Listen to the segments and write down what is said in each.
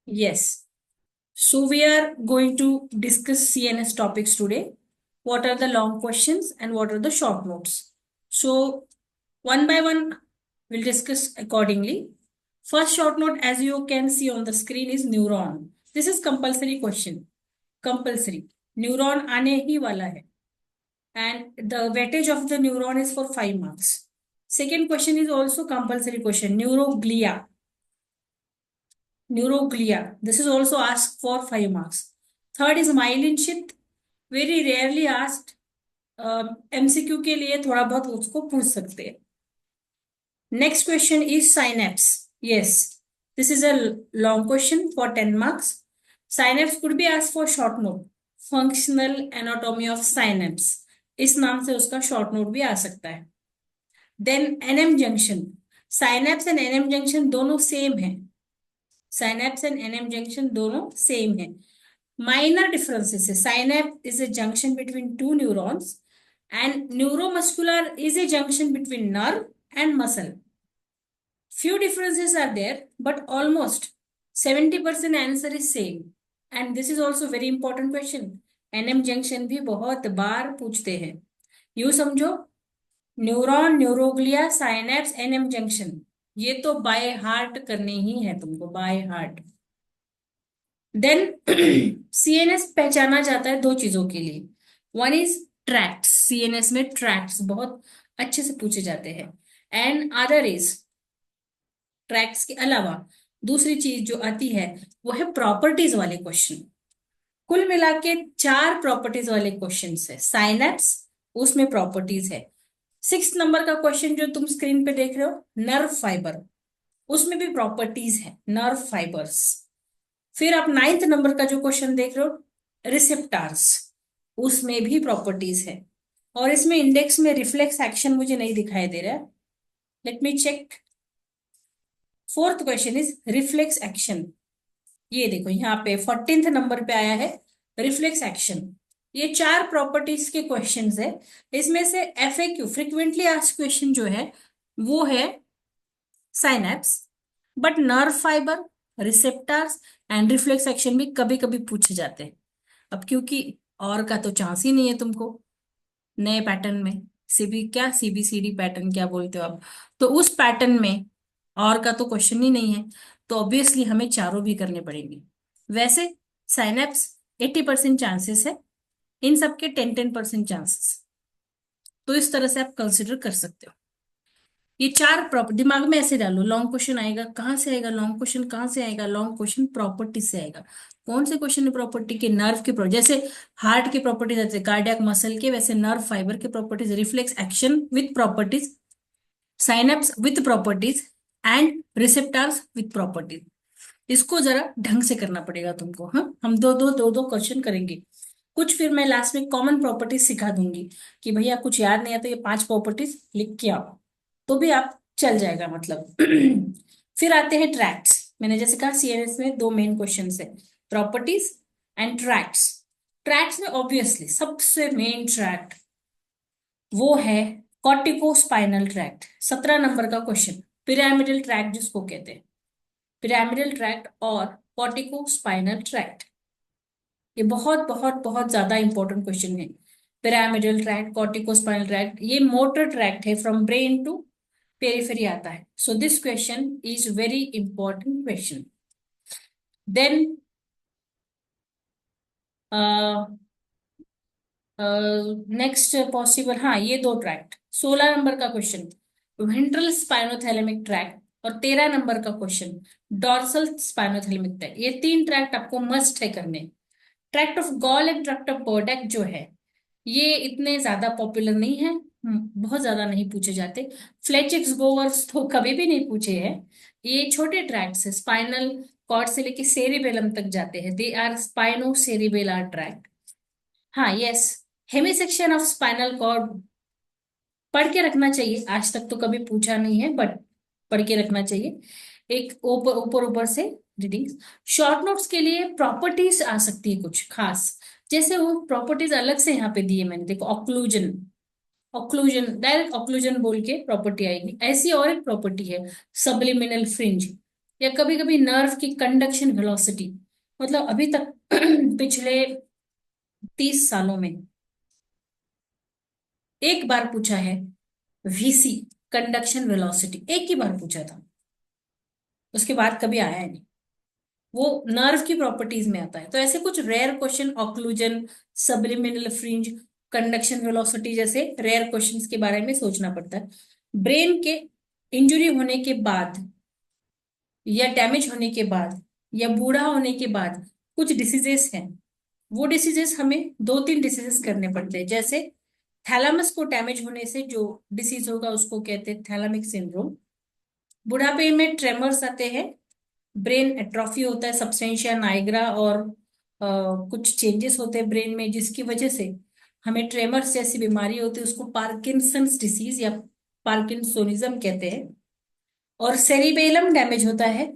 Yes. So we are going to discuss CNS topics today. What are the long questions and what are the short notes? So one by one, we'll discuss accordingly. First short note, as you can see on the screen, is neuron. This is compulsory question. Compulsory. Neuron आने ही वाला है. And the weightage of the neuron is for 5 marks. Second question is also compulsory question. Neuroglia. Neuroglia. This is also asked for 5 marks. Third is myelin sheath. Very rarely asked. MCQ के लिए थोड़ा बहुत उसको पूछ सकते हैं. Next question is synapse. Yes, this is a long question for 10 marks. Synapse could be asked for short note. Functional anatomy of synapse. इस नाम से उसका short note भी आ सकता है. Then NM junction. Synapse and NM junction दोनों same है. Synapse and NM junction दोनों same है. Minor differences है. Synapse is a junction between two neurons and neuromuscular is a junction between nerve and muscle. Few differences are there, but almost 70% answer is same. And this is also very important question. NM junction भी बहुत बार पूछते हैं. यूं समझो, neuron, neuroglia, synapse, NM junction, ये तो by heart करने ही है तुमको, बाय हार्ट. देन सीएनएस पहचाना जाता है दो चीजों के लिए. One is tracts. सीएनएस में ट्रैक्ट्स बहुत अच्छे से पूछे जाते हैं. एंड अदर इज, ट्रैक्ट्स के अलावा दूसरी चीज जो आती है वो है प्रॉपर्टीज वाले क्वेश्चन. कुल मिला के 4 प्रॉपर्टीज वाले क्वेश्चन है. साइनेप्स, उसमें प्रॉपर्टीज है. 6 नंबर का क्वेश्चन जो तुम स्क्रीन पे देख रहे हो, नर्व फाइबर, उसमें भी प्रॉपर्टीज है, नर्व फाइबर्स. फिर आप 9th नंबर का जो क्वेश्चन देख रहे हो, रिसेप्टार्स, उसमें भी प्रॉपर्टीज है. और इसमें इंडेक्स में रिफ्लेक्स एक्शन मुझे नहीं दिखाई दे रहा है. Let me check. 4th question is reflex action. ये देखो यहाँ पे 14th नंबर पे आया है, रिफ्लेक्स एक्शन. ये 4 प्रॉपर्टीज के क्वेश्चंस है. इसमें से एफएक्यू, फ्रिक्वेंटली आस्क्ड क्वेश्चन जो है वो है synapse, but nerve fibre, receptors and reflex action भी कभी कभी पूछे जाते हैं. अब क्योंकि और का तो चांस ही नहीं है तुमको नए पैटर्न में, सीबीसीडी पैटर्न क्या बोलते हो आप, तो उस पैटर्न में और का तो क्वेश्चन ही नहीं है, तो ऑब्वियसली हमें चारों भी करने पड़ेंगे. वैसे साइनेप्स 80% चांसेस है, इन सबके 10% चांसेस, तो इस तरह से आप कंसिडर कर सकते हो. ये 4 प्रॉपर्टी दिमाग में ऐसे डालो. लॉन्ग क्वेश्चन आएगा, कहाँ से आएगा लॉन्ग क्वेश्चन, कहाँ से आएगा लॉन्ग क्वेश्चन, प्रॉपर्टी से आएगा. कौन से क्वेश्चन है प्रॉपर्टी के? नर्व के जैसे हार्ट के प्रॉपर्टीज आते हैं, कार्डियक मसल के, वैसे नर्व फाइबर के properties, reflex action with properties, synapse with properties and receptors with properties. इसको जरा ढंग से करना पड़ेगा तुमको. हाँ, हम दो दो क्वेश्चन करेंगे. कुछ फिर मैं लास्ट में कॉमन प्रॉपर्टीज सिखा दूंगी कि भैया कुछ याद नहीं आता, ये 5 प्रॉपर्टीज लिख के आओ, तो भी आप चल जाएगा मतलब. फिर आते हैं ट्रैक्ट्स. मैंने जैसे कहा सीएनएस में 2 मेन क्वेश्चन है, प्रॉपर्टीज एंड ट्रैक्ट्स. ट्रैक्ट्स में ऑब्वियसली सबसे मेन ट्रैक्ट वो है कॉर्टिकोस्पाइनल ट्रैक्ट. 17 नंबर का क्वेश्चन, पिरामिडल ट्रैक्ट जिसको कहते हैं, पिरामिडल ट्रैक्ट और कॉर्टिकोस्पाइनल ट्रैक्ट, ये बहुत बहुत बहुत ज्यादा इंपॉर्टेंट क्वेश्चन है. पिरामिडल ट्रैक्ट, कॉर्टिकोस्पाइनल ट्रैक्ट, ये मोटर ट्रैक्ट है, फ्रॉम ब्रेन टू पेरिफेरी आता है. So this question is very important question. Then next possible, हाँ ये 2 ट्रैक्ट. 16 नंबर का क्वेश्चन वेंट्रल स्पाइनोथैलेमिक ट्रैक्ट, और 13 नंबर का क्वेश्चन डॉर्सल स्पाइनोथैलेमिक ट्रैक्ट. ये 3 ट्रैक्ट आपको मस्ट है करने. Tract of Goll and tract of Burdach जो है ये इतने ज्यादा पॉपुलर नहीं है, बहुत ज्यादा नहीं पूछे जाते. फ्लेचेक्स गोवर्स तो कभी भी नहीं पूछे हैं. ये छोटे ट्रैक्ट्स है, स्पाइनल कॉर्ड से लेके सेरिबेलम तक जाते हैं. They are spinocerebellar tract. हाँ yes, hemisection of spinal cord पढ़ के रखना चाहिए. आज तक तो कभी पूछा नहीं है, बट पढ़ के रखना चाहिए. एक ऊपर ऊपर ऊपर से रीडिंग्स. शॉर्ट नोट्स के लिए प्रॉपर्टीज आ सकती है कुछ खास, जैसे वो प्रॉपर्टीज अलग से यहाँ पे दिए मैंने, देखो ऑक्लूजन. ऑक्लूजन, डायरेक्ट ऑक्लूजन बोल के प्रॉपर्टी आएगी. ऐसी और एक प्रॉपर्टी है सब्लिमिनल फ्रिंज, या कभी कभी नर्व की कंडक्शन वेलोसिटी, मतलब अभी तक पिछले 30 सालों में एक बार पूछा है वीसी, कंडक्शन वेलोसिटी, एक ही बार पूछा था, उसके बाद कभी आया ही नहीं। वो नर्व की प्रॉपर्टीज में आता है। तो ऐसे कुछ rare question, occlusion, subliminal fringe, conduction velocity जैसे रेयर क्वेश्चंस के बारे में सोचना पड़ता है। ब्रेन के इंजुरी होने के बाद या डैमेज होने के बाद या बूढ़ा होने के बाद कुछ डिसीजेस हैं। वो डिसीजेस हमें दो तीन डिसीजेस करने पड़ते हैं। जैसे थैलामस को डैमेज होने से जो डिसीज होगा उसको कहते हैं थैलामिक सिंड्रोम। बुढ़ापे में ट्रेमर्स आते हैं, ब्रेन एट्रोफी होता है, सब्सटेंशिया नाइग्रा, और कुछ चेंजेस होते हैं ब्रेन में जिसकी वजह से हमें ट्रेमर्स जैसी बीमारी होती है, उसको पार्किंसंस डिसीज या पार्किंसोनिज्म कहते हैं। और सेरिबेलम डैमेज होता है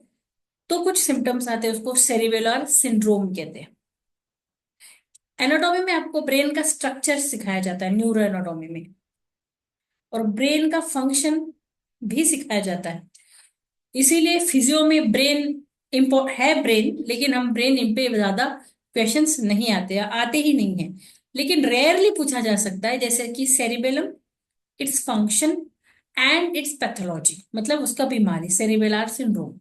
तो कुछ सिम्टम्स आते हैं, उसको सेरिबेलर सिंड्रोम कहते हैं। एनाटॉमी में आपको ब्रेन का स्ट्रक्चर सिखाया जाता है, न्यूरो एनाटॉमी में, और ब्रेन का फंक्शन भी सिखाया जाता है। इसीलिए फिजियो में ब्रेन इम्पोर्ट है ब्रेन, लेकिन हम ब्रेन इन पे ज्यादा क्वेश्चंस नहीं आते, आते ही नहीं है। लेकिन रेयरली पूछा जा सकता है, जैसे कि cerebellum, its function and it's pathology, मतलब उसका बीमारी सेरिबेलर सिंड्रोम।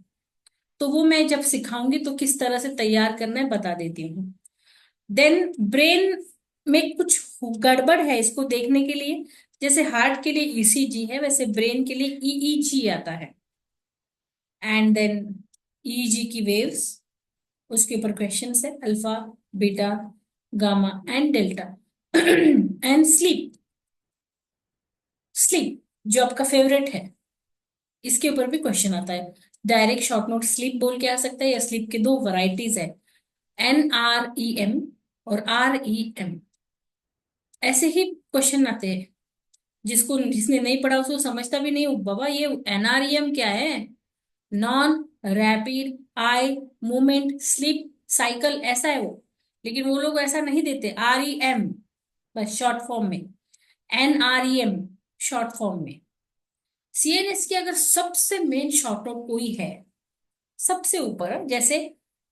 तो वो मैं जब सिखाऊंगी तो किस तरह से तैयार करना है बता देती हूँ। देन ब्रेन में कुछ गड़बड़ है इसको देखने के लिए, जैसे हार्ट के लिए ईसीजी है वैसे ब्रेन के लिए ईईजी आता है। एंड देन ईईजी की वेव्स, उसके ऊपर क्वेश्चन है alpha, beta, gamma and delta. And sleep, sleep जो आपका फेवरेट है, इसके ऊपर भी क्वेश्चन आता है। डायरेक्ट शॉर्ट नोट स्लीप बोल के आ सकता है, या स्लीप के दो वैरायटीज है, NREM और REM। ऐसे ही क्वेश्चन आते हैं, जिसको जिसने नहीं पढ़ा उसको समझता भी नहीं हो, बाबा ये NREM क्या है, non rapid eye movement sleep cycle, ऐसा है वो। लेकिन वो लोग ऐसा नहीं देते, REM बस शॉर्ट फॉर्म में, NREM शॉर्ट फॉर्म में। CNS की अगर सबसे मेन शॉर्ट नोट कोई है, सबसे ऊपर, जैसे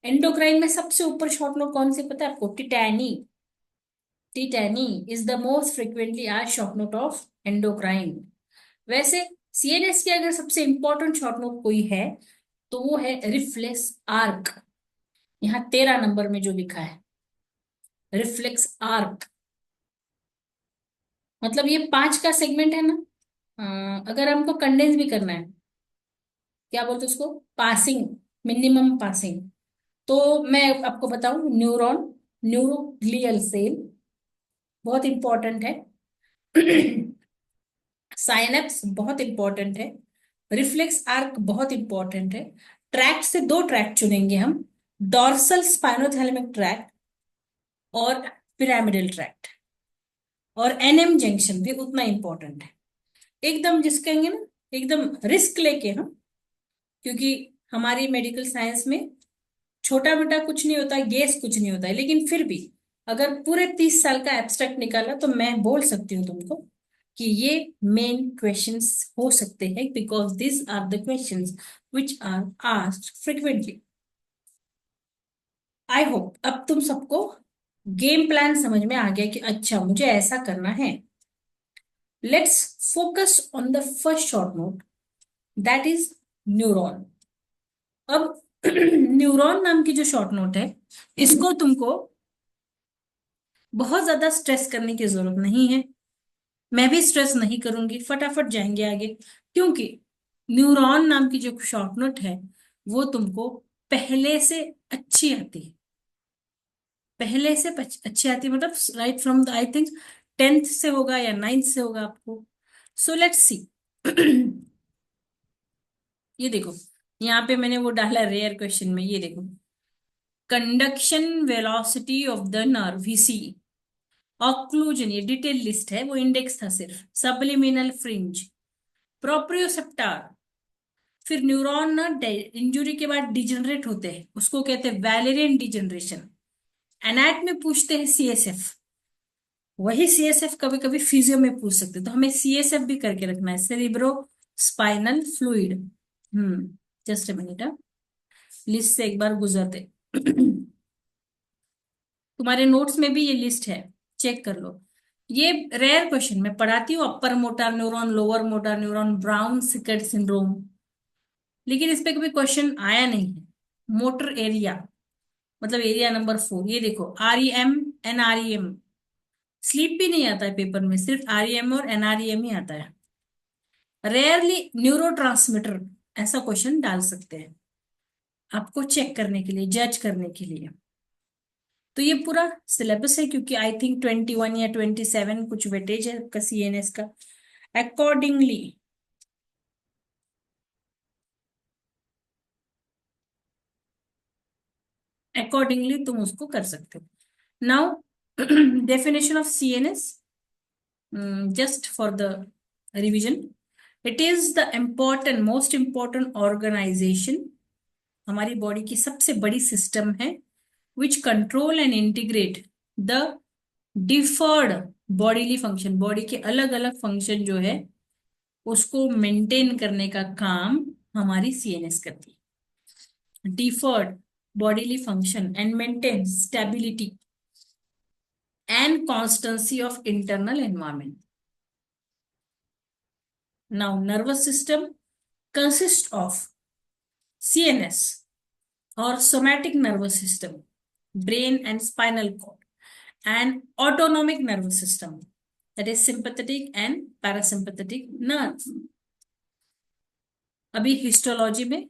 एंडोक्राइन में सबसे ऊपर शॉर्ट नोट कौन सी पता है आपको? टिटैनी। टिटैनी इज द मोस्ट फ्रिक्वेंटली आज शॉर्ट नोट ऑफ एंडोक्राइन। वैसे CNS की अगर सबसे इंपॉर्टेंट शॉर्ट नोट कोई है तो वो है रिफ्लेक्स आर्क। यहाँ 13 नंबर में जो लिखा है रिफ्लेक्स आर्क, मतलब ये 5 का सेगमेंट है ना। अगर हमको कंडेंस भी करना है, क्या बोलते हैं उसको, पासिंग, मिनिमम पासिंग, तो मैं आपको बताऊं, न्यूरॉन, न्यूरोग्लियल सेल बहुत इंपॉर्टेंट है। साइनेप्स बहुत इंपॉर्टेंट है, रिफ्लेक्स आर्क बहुत इंपॉर्टेंट है। ट्रैक्ट से दो ट्रैक्ट चुनेंगे हम, डॉर्सल स्पाइनोथैलेमिक ट्रैक्ट और पिरामिडल ट्रैक्ट। और NM जंक्शन भी उतना इंपॉर्टेंट है, एकदम जिस कहेंगे ना, एकदम रिस्क लेके हम, क्योंकि हमारी मेडिकल साइंस में छोटा मोटा कुछ नहीं होता है, गेस कुछ नहीं होता है, लेकिन फिर भी अगर पूरे 30 साल का एब्स्ट्रैक्ट निकाला तो मैं बोल सकती हूँ तुमको कि ये मेन क्वेश्चंस हो सकते हैं, because this are the questions which are asked frequently. I hope अब तुम सबको गेम प्लान समझ में आ गया कि अच्छा मुझे ऐसा करना है। Let's focus on the first short note, that is neuron. अब न्यूरॉन नाम की जो शॉर्ट नोट है, इसको तुमको बहुत ज्यादा स्ट्रेस करने की जरूरत नहीं है। मैं भी स्ट्रेस नहीं करूंगी, फटाफट जाएंगे आगे, क्योंकि न्यूरॉन नाम की जो शॉर्ट नोट है वो तुमको पहले से अच्छी आती है। पहले से अच्छी आती है मतलब right from the, I think 10th से होगा या 9th से होगा आपको। So let's see. ये देखो, यहाँ पे मैंने वो डाला रेयर क्वेश्चन में, ये देखो, conduction velocity of the nerve VC, occlusion ये डिटेल लिस्ट है, वो इंडेक्स था सिर्फ, सबलिमिनल फ्रिंज, प्रोप्रियोसेप्टर, फिर न्यूरॉन ना इंजुरी के बाद डिजनरेट होते हैं उसको कहते हैं वैलेरियन डिजनरेशन। एनाट में पूछते हैं CSF, वही CSF कभी कभी फिजियो में पूछ सकते हैं, तो हमें CSF भी करके रखना है, cerebro spinal fluid. Just a minute. List से एक बार गुजरते। तुम्हारे नोट्स में भी ये लिस्ट है, चेक कर लो। ये रेयर क्वेश्चन मैं पढ़ाती हूँ, upper motor neuron, lower motor neuron, Brown Sequard syndrome, लेकिन इस पे कभी क्वेश्चन आया नहीं है। मोटर एरिया मतलब एरिया नंबर 4, ये देखो REM, NREM। स्लीप भी नहीं आता है पेपर में, सिर्फ REM और NREM ही आता है। रेयरली न्यूरो, ऐसा क्वेश्चन डाल सकते हैं आपको चेक करने के लिए, जज करने के लिए। तो ये पूरा सिलेबस है, क्योंकि आई थिंक 21 या 27 कुछ वेटेज है आपका CNS का। अकॉर्डिंगली अकॉर्डिंगली तुम उसको कर सकते हो। Now definition of CNS, just for the revision, it is the important most important organization, हमारी बॉडी की सबसे बड़ी सिस्टम है, which control and integrate the deferred bodily function, body के अलग अलग फंक्शन जो है उसको मेंटेन करने का काम हमारी CNS करती है। Deferred bodily function and maintain stability and constituency of internal environment. Now nervous system consist of CNS or somatic nervous system, brain and spinal cord, and autonomic nervous system, that is sympathetic and parasympathetic nerve। अभी histology में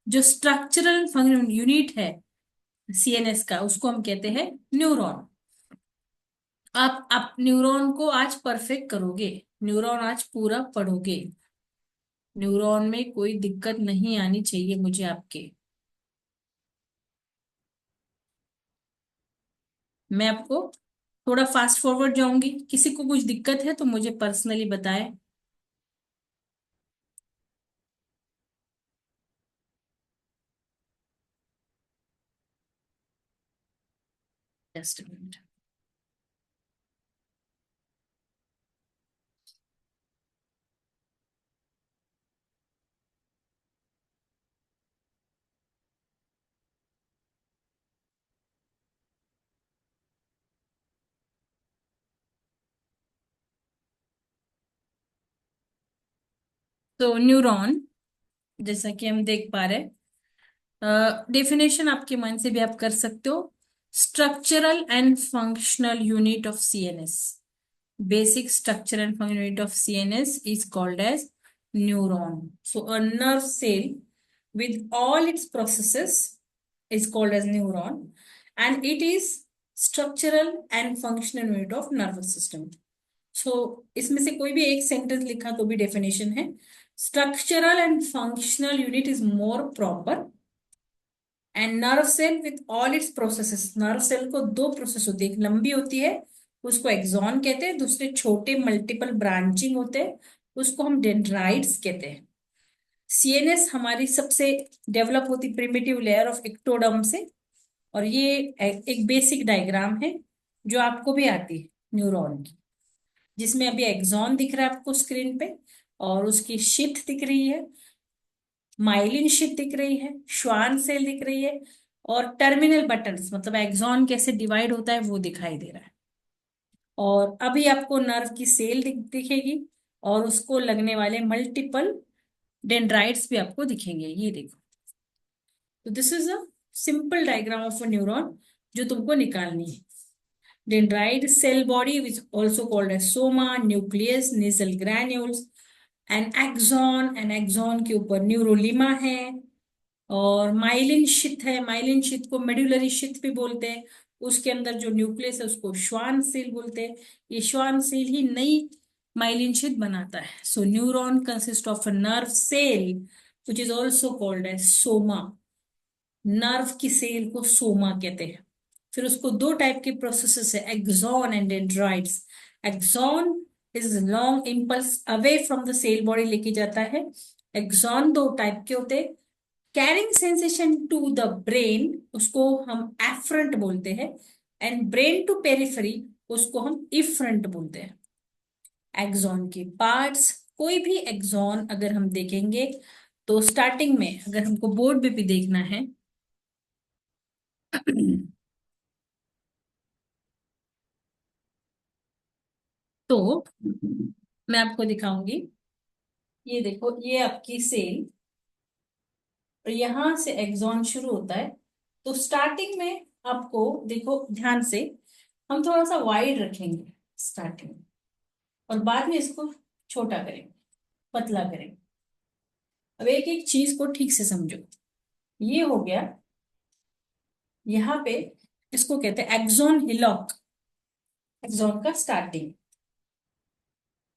जो structural function unit है CNS का, उसको हम कहते हैं neuron. आप न्यूरॉन को आज परफेक्ट करोगे, न्यूरॉन आज पूरा पढ़ोगे, न्यूरॉन में कोई दिक्कत नहीं आनी चाहिए मुझे आपके। मैं आपको थोड़ा फास्ट फॉरवर्ड जाऊंगी, किसी को कुछ दिक्कत है तो मुझे पर्सनली बताएं। Just minute. तो न्यूरॉन, जैसा कि हम देख पा रहे, डेफिनेशन आपके मन से भी आप कर सकते हो। Structural and functional unit of CNS, basic structure and function unit of CNS is called as neuron. So a nerve cell with all its processes is called as neuron, and it is structural and functional unit of nervous system. So इसमें से कोई भी एक sentence लिखा तो भी definition है। Structural and functional unit is more proper, and nerve cell with all its processes. Nerve cell को दो प्रोसेस होती है, एक लंबी होती है उसको एक्सॉन कहते हैं, दूसरे छोटे मल्टीपल ब्रांचिंग होते हैं उसको हम डेंड्राइट्स कहते हैं। CNS हमारी सबसे डेवलप होती प्रिमिटिव लेयर ऑफ एक्टोडर्म से। और ये एक बेसिक डायग्राम है जो आपको भी आती है न्यूरॉन की, जिसमें अभी एक्सॉन दिख रहा है आपको स्क्रीन पे, और उसकी शीथ दिख रही है, माइलिन शीथ दिख रही है, श्वान सेल दिख रही है, और टर्मिनल बटन्स मतलब एक्सॉन कैसे डिवाइड होता है वो दिखाई दे रहा है। और अभी आपको नर्व की सेल दिखेगी, और उसको लगने वाले मल्टीपल डेंड्राइट्स भी आपको दिखेंगे, ये देखो। तो this is a simple diagram of a neuron जो तुमको निकालनी है। Dendrite cell body which also called as soma, nucleus, Nissl granules, an axon के ऊपर न्यूरोलिमा है, और माइलिन शिथ है, माइलिन शिथ को मेडुलरी शिथ भी बोलते हैं। उसके अंदर जो न्यूक्लियस है उसको श्वान सेल बोलते हैं। ये श्वान सेल ही नई माइलिन शिथ बनाता है। So neuron consist of a nerve cell which is also called as soma. Nerve की सेल को सोमा कहते हैं। फिर उसको दो टाइप के प्रोसेसेस है, axon and dendrites. Axon is long impulse away from the cell body लेके जाता है। एक्सॉन दो टाइप के होते हैं, carrying sensation to the brain उसको हम एफरंट बोलते हैं, एंड ब्रेन टू पेरिफेरी उसको हम इफरंट बोलते हैं। एक्सॉन के पार्ट्स, कोई भी एक्सॉन अगर हम देखेंगे तो स्टार्टिंग में अगर हमको बोर्ड पे भी देखना है तो मैं आपको दिखाऊंगी। ये देखो, ये आपकी सेल, और यहां से एक्सॉन शुरू होता है। तो स्टार्टिंग में आपको देखो ध्यान से, हम थोड़ा सा वाइड रखेंगे स्टार्टिंग में, और बाद में इसको छोटा करेंगे, पतला करेंगे। अब एक एक चीज को ठीक से समझो। ये हो गया यहाँ पे, इसको कहते हैं एक्सॉन हिलॉक। एक्सॉन का स्टार्टिंग,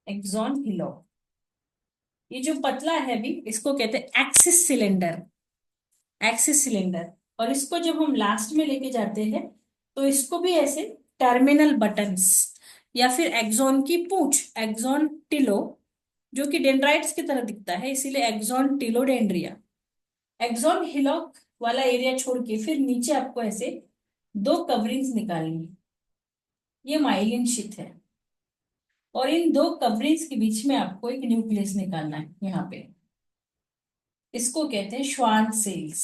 एक्सॉन हिलॉक। ये जो पतला है भी, इसको कहते हैं एक्सिस सिलेंडर। Axis cylinder. और इसको जब हम लास्ट में लेके जाते हैं, तो इसको भी ऐसे टर्मिनल बटन्स, या फिर एक्सॉन की पूंछ, एक्सॉन टिलो, जो कि डेंड्राइट्स की तरह दिखता है, इसीलिए एक्सॉन टिलोडेंड्रिया। एक्सॉन हिलॉक वाला एरिया छोड़ के फिर नीचे आपको ऐसे दो कवरिंग्स निकालनी है। ये माइलिन शीथ है, और इन दो कवरिंग्स के बीच में आपको एक न्यूक्लियस निकालना है यहाँ पे। इसको कहते हैं श्वान cells.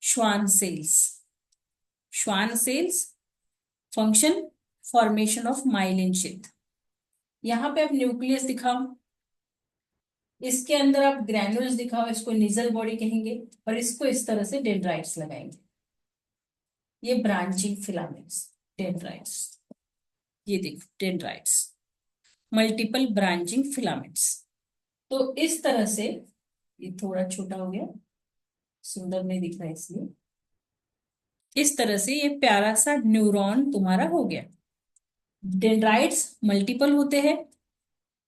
Schwann cells. Schwann cells. Function, formation of myelin sheath. यहाँ पे आप न्यूक्लियस दिखाओ, इसके अंदर आप ग्रैन्युल्स दिखाओ, इसको निजल बॉडी कहेंगे, और इसको इस तरह से डेंड्राइट्स लगाएंगे। ये ब्रांचिंग फिलामेंट्स, डेंड्राइट्स। ये देखो डेंड्राइट्स, मल्टीपल ब्रांचिंग फिलामेंट्स। तो इस तरह से, ये थोड़ा छोटा हो गया, सुंदर नहीं दिख रहा है इसलिए। इस तरह से ये प्यारा सा न्यूरॉन तुम्हारा हो गया। डेंड्राइट्स मल्टीपल होते हैं,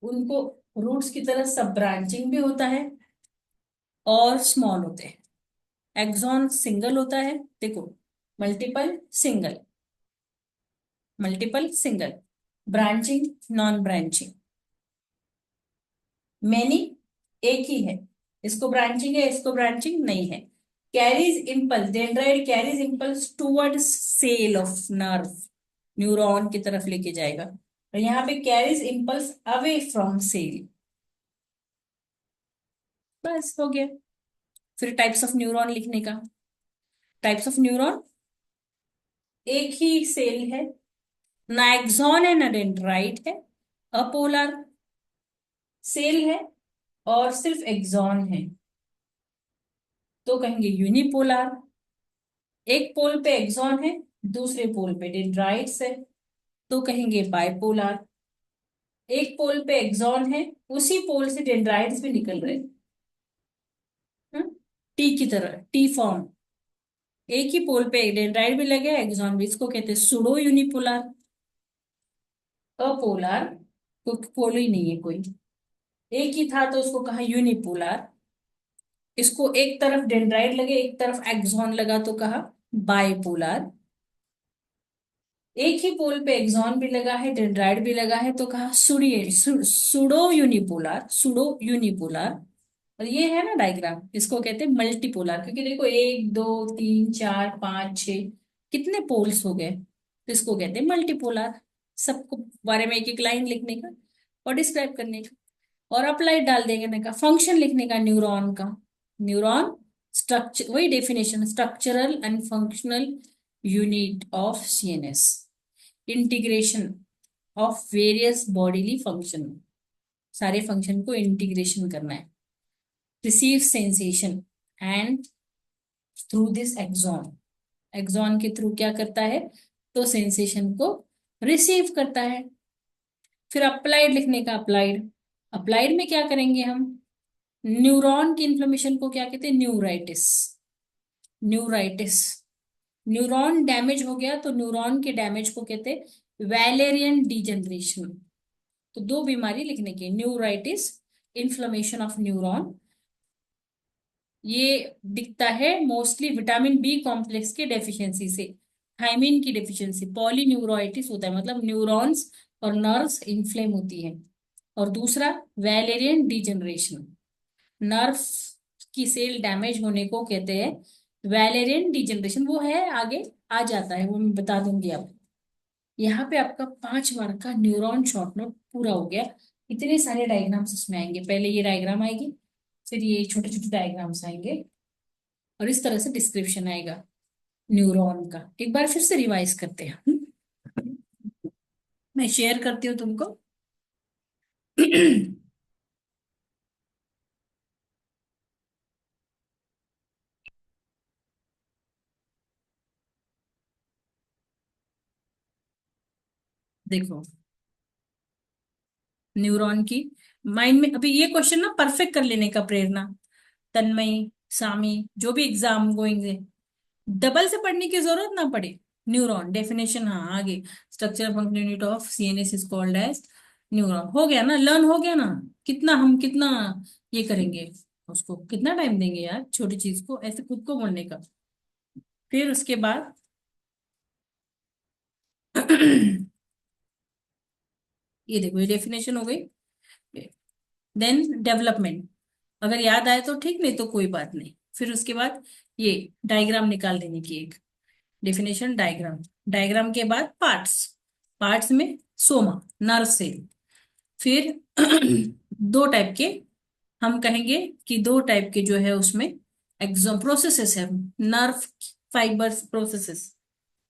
उनको रूट्स की तरह सब ब्रांचिंग भी होता है, और स्मॉल होते हैं। एक्सॉन सिंगल होता है, देखो, multiple, single, multiple, single, branching, non branching. Many, एक ही है, इसको ब्रांचिंग है, इसको ब्रांचिंग नहीं है। Carries impulse, dendrite carries impulse toward cell of nerve, neuron की तरफ लेके जाएगा। और यहाँ पे carries impulse away from cell. बस हो गया। फिर टाइप्स ऑफ न्यूरॉन लिखने का। टाइप्स ऑफ न्यूरॉन, एक ही सेल है, ना एक्सॉन है ना डेंड्राइट है, अपोलर सेल है, और सिर्फ एक्सॉन है, तो कहेंगे यूनिपोलर। एक पोल पे एक्सॉन है, दूसरे पोल पे डेंड्राइट्स है, तो कहेंगे बाइपोलर। एक पोल पे एक्सॉन है, उसी पोल से डेंड्राइट्स भी निकल रहे हैं, टी की तरह, टी फॉर्म। एक ही पोल पे डेंड्राइट भी लगे, एक्सॉन भी, इसको कहते हैं सुडो यूनिपोलर। अपोलर, क्योंकि पोल ही नहीं है कोई, एक ही था तो उसको कहा यूनिपोलर। इसको एक तरफ डेंड्राइट लगे, एक तरफ एक्सॉन लगा, तो कहा बाइपोलर। एक ही पोल पे एक्सॉन भी लगा है, डेंड्राइट भी लगा है, तो कहा सुडो यूनिपोलर, सुडो यूनिपोलर। और ये है ना डायग्राम, इसको कहते हैं मल्टीपोलर, क्योंकि देखो एक दो तीन चार पांच छह, कितने पोल्स हो गए, तो इसको कहते हैं मल्टीपोलर। सबको बारे में एक एक लाइन लिखने का और डिस्क्राइब करने का, और अप्लाइड डाल देंगे ना का, फंक्शन लिखने का न्यूरॉन का। न्यूरॉन स्ट्रक्चर, वही definition, structural and functional unit of CNS, integration of various bodily function, सारे फंक्शन को इंटीग्रेशन करना है। Receive sensation and through this axon, axon के थ्रू क्या करता है, तो सेंसेशन को रिसीव करता है। फिर अप्लाइड लिखने का, अप्लाइड, अप्लाइड में क्या करेंगे हम, न्यूरॉन की इन्फ्लेमेशन को क्या कहते हैं, न्यूराइटिस। न्यूराइटिस, न्यूरॉन डैमेज हो गया तो न्यूरॉन के डैमेज को कहते हैं वैलेरियन डिजनरेशन। तो दो बीमारी लिखने की, न्यूराइटिस, इन्फ्लेमेशन ऑफ न्यूरॉन। ये दिखता है मोस्टली विटामिन बी कॉम्प्लेक्स के डेफिशिएंसी से, थायमिन की डेफिशिएंसी, पॉलीन्यूरोइटिस होता है, मतलब न्यूरॉन्स और नर्व्स इन्फ्लेम होती है। और दूसरा वैलेरियन डिजनरेशन, नर्व की सेल डैमेज होने को कहते हैं वैलेरियन डिजनरेशन। वो है आगे आ जाता है, वो मैं बता दूंगी आपको। यहाँ पे आपका 5 मार्क का न्यूरॉन शॉर्ट नोट पूरा हो गया। इतने सारे डायग्राम्स इसमें आएंगे, पहले ये डायग्राम आएगी, फिर ये छोटे छोटे डायग्राम्स आएंगे, और इस तरह से डिस्क्रिप्शन आएगा। न्यूरॉन का एक बार फिर से रिवाइज करते हैं। मैं शेयर करती हूँ तुमको। देखो, न्यूरॉन की माइंड में अभी ये क्वेश्चन ना परफेक्ट कर लेने का प्रेरणा, तन्मयी, सामी, जो भी एग्जाम गोइंग है, डबल से पढ़ने की जरूरत ना पड़े। न्यूरॉन डेफिनेशन, हाँ आगे, structure function unit of CNS is called as neuron. हो गया ना, लर्न हो गया ना। कितना हम कितना ये करेंगे, उसको कितना टाइम देंगे यार, छोटी चीज को ऐसे खुद को बोलने का। फिर उसके बाद ये देखो, ये डेफिनेशन हो गई। देन डेवलपमेंट, अगर याद आए तो ठीक, नहीं तो कोई बात नहीं। फिर उसके बाद ये डायग्राम निकाल देने की एक डेफिनेशन, डायग्राम। डायग्राम के बाद पार्ट्स, पार्ट्स में सोमा, नर्व सेल। फिर दो टाइप के, हम कहेंगे कि दो टाइप के जो है उसमें एक्सॉन प्रोसेसेस है, nerve fibers processes.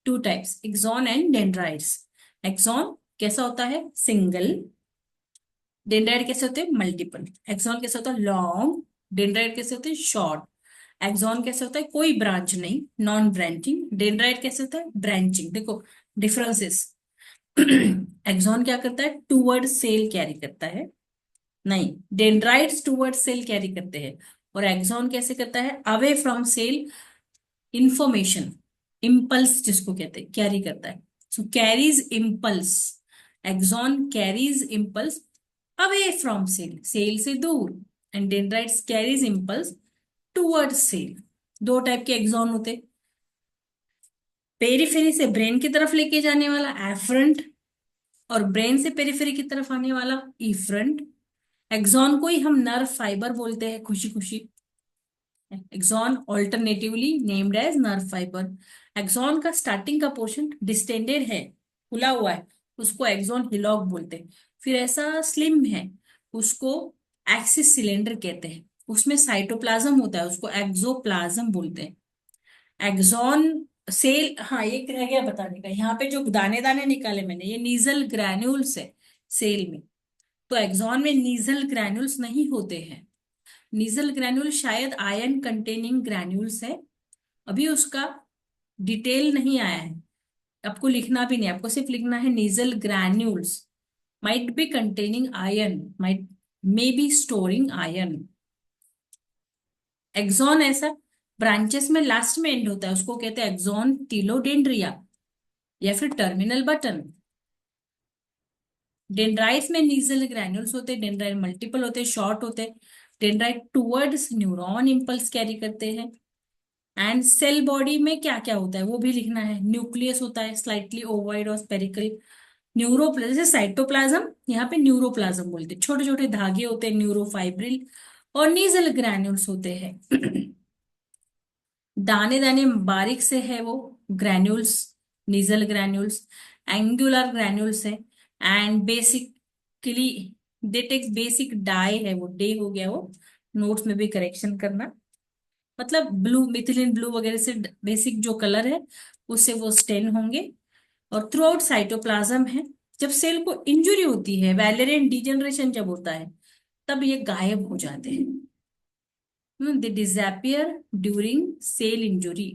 Two types, axon and dendrites. Axon कैसा होता है, सिंगल। डेंड्राइट कैसे होते हैं, मल्टीपल। एक्सॉन कैसे होता है, लॉन्ग। डेंड्राइट कैसे होते हैं, शॉर्ट। एक्सॉन कैसे होता है, कोई ब्रांच नहीं, नॉन ब्रांचिंग। डेंड्राइट कैसे होता है, ब्रांचिंग। देखो डिफरेंसेस। एक्सॉन क्या करता है, टूवर्ड सेल कैरी करता है, नहीं, डेंड्राइट्स टूवर्ड सेल कैरी करते हैं। और एक्सॉन कैसे करता है, away from cell information, impulse जिसको कहते हैं, कैरी करता है। So carries impulse, axon carries impulse away from cell, cell से दूर। And dendrites carries impulse toward cell. दो टाइप के एक्सॉन होते, पेरिफेरी से ब्रेन की तरफ लेके जाने वाला एफरंट, और ब्रेन से पेरिफेरी की तरफ आने वाला इफरंट। एक्सॉन को ही हम नर्व फाइबर बोलते हैं, खुशी खुशी। Axon alternatively named as nerve fiber. Axon का स्टार्टिंग का पोर्शन डिस्टेंडेड है, खुला हुआ है, उसको एक्सॉन हिलॉक बोलते हैं। फिर ऐसा स्लिम है, उसको एक्सिस सिलेंडर कहते हैं। उसमें साइटोप्लाज्म होता है, उसको एक्सोप्लाज्म बोलते हैं। एक्सॉन सेल, हाँ एक रह गया बताने का, यहाँ पे जो दाने दाने निकाले मैंने, ये नीजल ग्रैन्यूल्स है सेल में। तो एक्सॉन में नीजल ग्रैन्यूल्स नहीं होते हैं। नीजल ग्रैन्यूल शायद आयन कंटेनिंग ग्रैन्यूल्स है, अभी उसका डिटेल नहीं आया है। आपको लिखना भी नहीं, आपको सिर्फ लिखना है Nissl granules might be containing ion, might may be storing ion. Axon ऐसा ब्रांचेस में लास्ट में एंड होता है, उसको कहते हैं एक्सॉन टीलोडेंड्रिया या फिर टर्मिनल बटन। डेंड्राइट्स में नीजल ग्रैन्यूल्स होते हैं, डेंड्राइट मल्टीपल होते हैं, शॉर्ट होते हैं। Dendrite towards neuron impulse carry करते हैं। एंड सेल बॉडी में क्या क्या होता है वो भी लिखना है। न्यूक्लियस होता है, स्लाइटली ओवाइड और स्पेरिकल। न्यूरोप्लाज्म, जैसे साइटोप्लाज्म, यहाँ पे न्यूरोप्लाज्म बोलते हैं। छोटे छोटे धागे होते हैं, न्यूरोफाइब्रिल। और नीजल ग्रैन्यूल्स होते हैं। दाने दाने बारीक से है वो, granules, Nissl granules. Angular granules है। And basically they take basic dye है, वो डे हो गया वो, नोट्स में भी करेक्शन करना। मतलब ब्लू, मिथिलिन ब्लू वगैरह से बेसिक जो कलर है उससे वो स्टेन होंगे। और थ्रू आउट साइटोप्लाज्म है। जब सेल को इंजुरी होती है, वैलेरियन डिजेनरेशन जब होता है, तब ये गायब हो जाते हैं। They disappear during cell injury.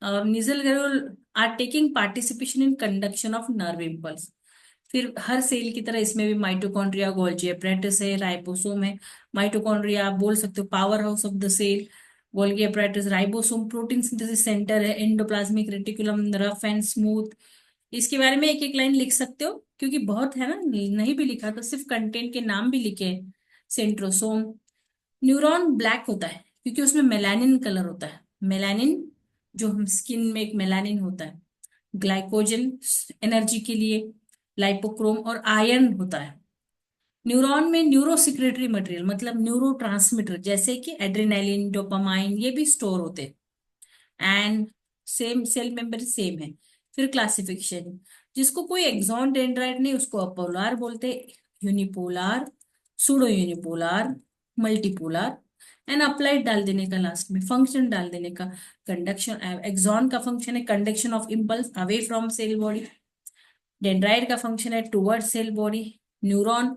Nissl granule are taking participation in conduction of nerve impulse. फिर हर सेल की तरह इसमें भी माइटोकॉन्ड्रिया, गोल्जी एपरेटस है, राइबोसोम है। माइटोकॉन्ड्रिया आप बोल सकते हो powerhouse of the cell, Golgi apparatus ribosome protein synthesis centre है, endoplasmic reticulum rough and smooth. इसके बारे में एक एक लाइन लिख सकते हो, क्योंकि बहुत है ना, नहीं भी लिखा तो सिर्फ कंटेंट के नाम भी लिखे हैं। सेंट्रोसोम। न्यूरॉन ब्लैक होता है क्योंकि उसमें मेलानिन कलर होता है। मेलानिन, जो हम स्किन में एक मेलानिन होता है, ग्लाइकोजन एनर्जी के लिए, लाइपोक्रोम और आयरन होता है। न्यूरॉन में न्यूरो सिक्रेटरी मटेरियल, मतलब न्यूरो ट्रांसमीटर, जैसे कि एड्रेनालिन, डोपामाइन, ये भी स्टोर होते हैं। And same cell membrane same है। फिर क्लासिफिकेशन, जिसको कोई एक्सॉन डेंड्राइट नहीं उसको अपोलार बोलते हैं, unipolar, pseudo unipolar, multipolar. And applied डाल देने का, लास्ट में फंक्शन डाल देने का। कंडक्शन, एक्सॉन का फंक्शन है conduction of impulse away from cell body. Dendrite का फंक्शन है toward cell body. Neuron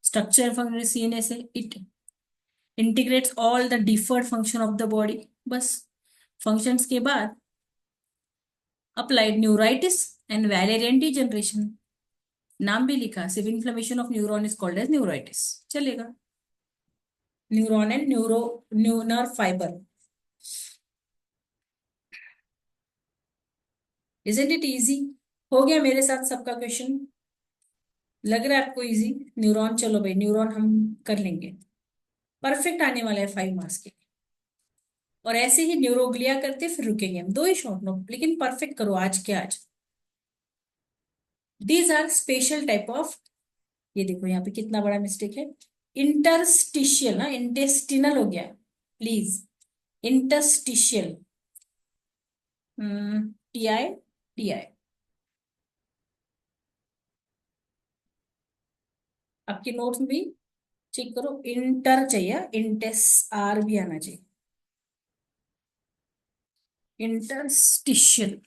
structure function CNS है, it integrates all the different function of the body. बस फंक्शंस के बाद applied neuritis and Wallerian degeneration, नाम भी लिखा, civil inflammation of neuron is called as neuritis, चलेगा। Neuron and nerve fibre. Isn't it easy? हो गया मेरे साथ सबका क्वेश्चन? लग रहा है आपको इजी? न्यूरॉन, चलो भाई न्यूरॉन हम कर लेंगे। परफेक्ट आने वाला है 5 मार्क्स के। और ऐसे ही न्यूरोग्लिया करते फिर रुकेंगे हम, 2 ही शॉर्ट नोट, लेकिन परफेक्ट करो आज के आज। These are special type of, ये देखो यहाँ पे कितना बड़ा मिस्टेक है, इंटरस्टिशियल ना, इंटेस्टिनल हो गया, प्लीज। Interstitial, TI, TI. आपके नोट्स में भी चेक करो, इंटर चाहिए, इंटेस आर भी आना चाहिए। Interstitial,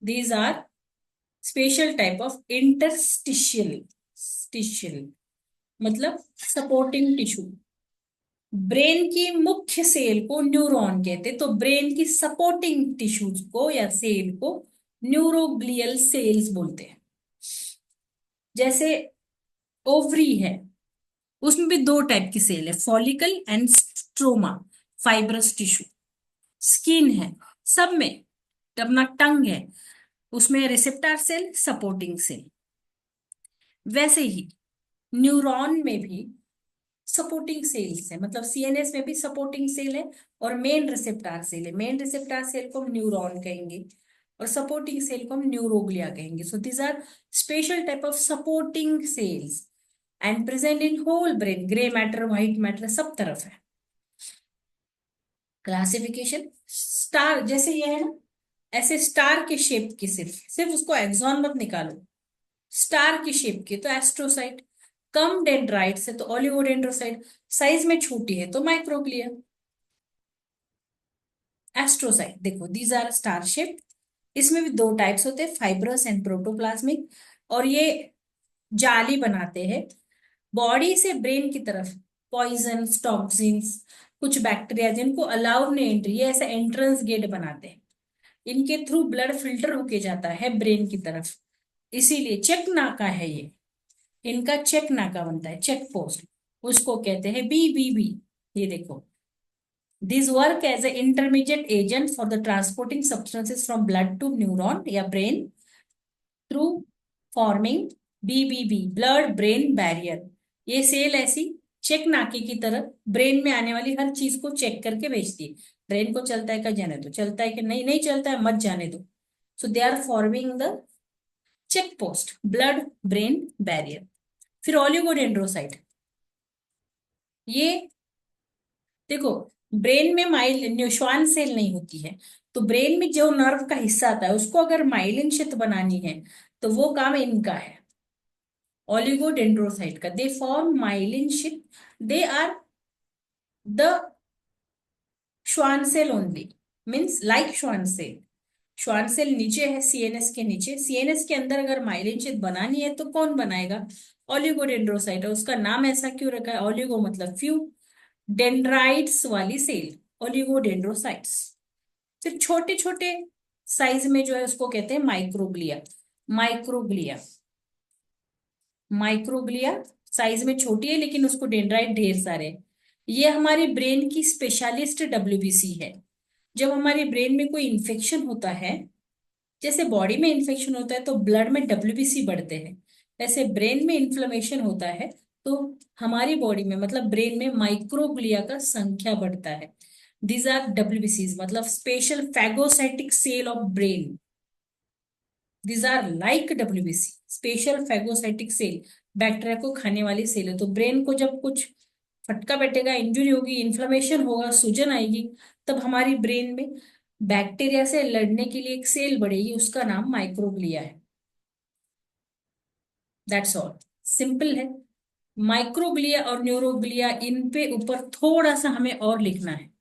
these are special type of interstitial. स्टिशियल मतलब सपोर्टिंग टिश्यू। ब्रेन की मुख्य सेल को न्यूरॉन कहते, तो ब्रेन की सपोर्टिंग टिश्यूज को या सेल को न्यूरोग्लियल सेल्स बोलते हैं। जैसे ओवरी है, उसमें भी 2 टाइप की सेल है, follicle and stroma, fibrous tissue. Skin है, सब में, अपना टंग है, उसमें रिसेप्टर सेल, सपोर्टिंग सेल। वैसे ही न्यूरॉन में भी सपोर्टिंग सेल्स है, मतलब सीएनएस में भी सपोर्टिंग सेल है और मेन रिसेप्टर सेल है। मेन रिसेप्टर सेल को हम न्यूरॉन कहेंगे और सपोर्टिंग सेल को हम न्यूरोग्लिया कहेंगे। So these are special type of supporting cells and present in whole brain, grey matter, white matter, सब तरफ है। क्लासिफिकेशन, स्टार जैसे ये है ना, ऐसे स्टार के शेप की, सिर्फ सिर्फ उसको एक्सॉन मत निकालो, स्टार की शेप की तो एस्ट्रोसाइट, कम डेंड्राइट से तो ओलिगोडेंड्रोसाइट, साइज में छोटी है तो माइक्रोग्लिया। एस्ट्रोसाइट देखो, दीज आर स्टार शेप। इसमें भी 2 टाइप्स होते हैं, फाइब्रस एंड प्रोटोप्लाज्मिक। और ये जाली बनाते हैं बॉडी से ब्रेन की तरफ, पॉइजन, टॉक्सिन्स, कुछ बैक्टीरिया जिनको अलाउड नहीं एंट्री, ये ऐसा एंट्रेंस गेट बनाते हैं। इनके थ्रू ब्लड फिल्टर होके जाता है ब्रेन की तरफ, इसीलिए चेक नाका है ये, इनका चेक नाका बनता है, चेक पोस्ट, उसको कहते हैं BBB। ये देखो, this work as a intermediate agent for the transporting substances from blood to neuron या brain through forming BBB, blood brain barrier. ये सेल ऐसी चेक नाके की तरह ब्रेन में आने वाली हर चीज को चेक करके भेजती है। ब्रेन को चलता है क्या, जाने दो, चलता है कि नहीं, नहीं चलता है, मत जाने दो। So they are forming the check post, blood brain barrier. फिर ऑलिगोडेंड्रोसाइट, ये देखो, ब्रेन में माइल न्यूरॉन सेल नहीं होती है, तो ब्रेन में जो नर्व का हिस्सा आता है उसको अगर माइलिन शिथ बनानी है तो वो काम इनका है, ऑलिगोडेंड्रोसाइट का। They form myelin sheath, they are the Schwann cell only, means like Schwann cell. Schwann cell नीचे है सीएनएस के नीचे, सीएनएस के अंदर अगर माइलिन शिथ बनानी है तो कौन बनाएगा, ऑलिगोडेंड्रोसाइट। है उसका नाम ऐसा क्यों रखा है, ऑलिगो मतलब फ्यू, डेंड्राइट्स वाली सेल, ओलिगोडेंड्रोसाइट्स। फिर छोटे छोटे साइज में जो है उसको कहते हैं माइक्रोग्लिया। माइक्रोग्लिया, माइक्रोग्लिया साइज में छोटी है लेकिन उसको डेंड्राइट ढेर सारे हैं। ये हमारी ब्रेन की स्पेशलिस्ट WBC है। जब हमारे ब्रेन में कोई इंफेक्शन होता है, जैसे बॉडी में इंफेक्शन होता है तो ब्लड में WBC बढ़ते हैं, वैसे ब्रेन में इन्फ्लेमेशन होता है तो हमारी बॉडी में, मतलब ब्रेन में माइक्रोग्लिया का संख्या बढ़ता है। दीज आर WBCs, मतलब special phagocytic cell of brain. These are like WBC, special phagocytic cell, bacteria को खाने वाली सेल है। तो ब्रेन को जब कुछ फटका बैठेगा, इंजुरी होगी, इन्फ्लेमेशन होगा, सूजन आएगी, तब हमारी ब्रेन में बैक्टीरिया से लड़ने के लिए एक सेल बढ़ेगी, उसका नाम माइक्रोग्लिया है। दैट्स ऑल, सिंपल है। माइक्रोग्लिया और न्यूरोग्लिया, इन पे ऊपर थोड़ा सा हमें और लिखना है।